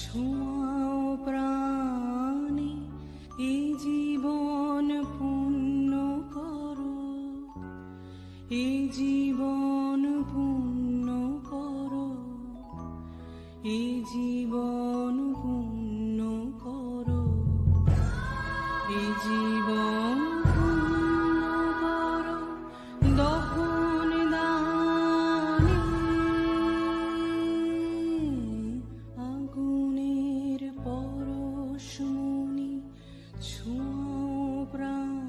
ছোঁয়াও প্রাণে এই জীবন পূর্ণ করো, এই জীবন পূর্ণ করো, এই জীবন পূর্ণ করো, এই জীবন পূর্ণ করো। দহন দানে আগুনের পরশমণি ছোঁয়াও প্রাণে।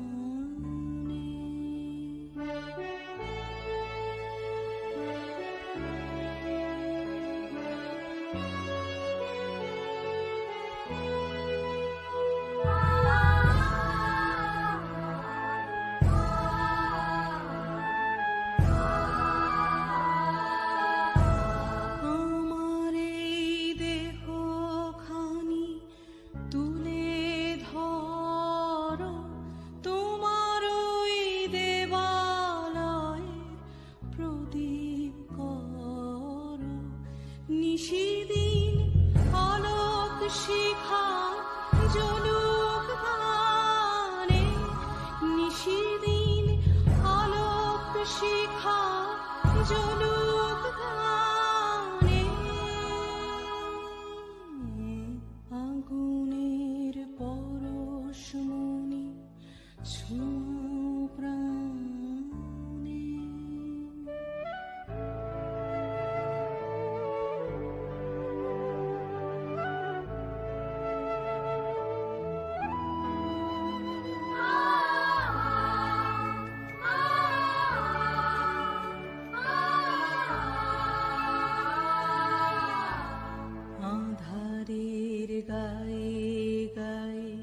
আমার এই দেহখানি তুলে ধরো, তোমার ওই দেবালয়ের প্রদীপ করো। নিশিদিন আলোক শিখা জ্বলুক গানে, নিশিদিন আলোক শিখা জ্বলুক গানে। আগুনের পরশমণি ছোঁয়াও প্রাণে। আধারের গায়ে গায়ে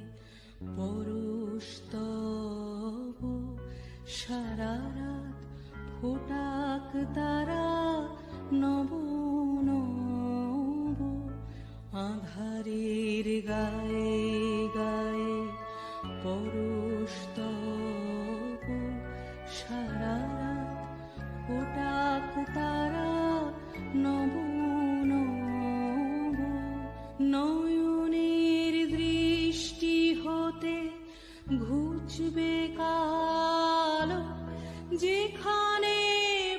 পরশ তব, সারা রাত ফোটাক তারা নব নব। আধারের গায়ে গায়ে পরশ তব, সারা রাত ফোটাক তারা নব নব। নয়নের দৃষ্টি হতে ঘুচবে কালো, যেখানে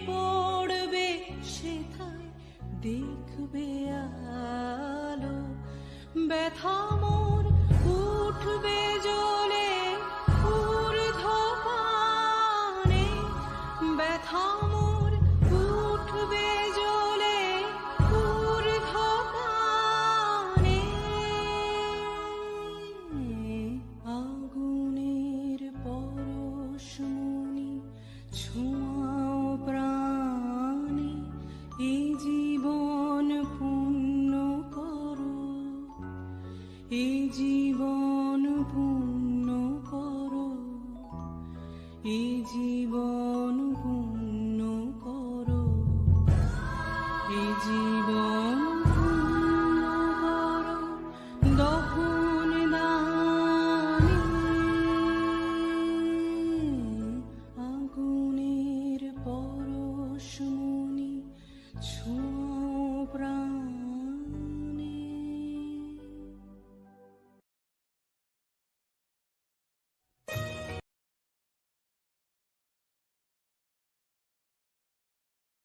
পড়বে সেথায় দেখবে আলো। ব্যথা মোর উঠবে জ্বলে ঊর্ধ্বপানে, ব্যথা মোর উঠবে জ্বলে ঊর্ধ্বপানে। আগুনের পরশমণি ছোঁয়াও প্রাণে, এই জীবন পূর্ণ করো, এই জীবন পূর্ণ করো, এই জীবন পূর্ণ করো, এই জীবন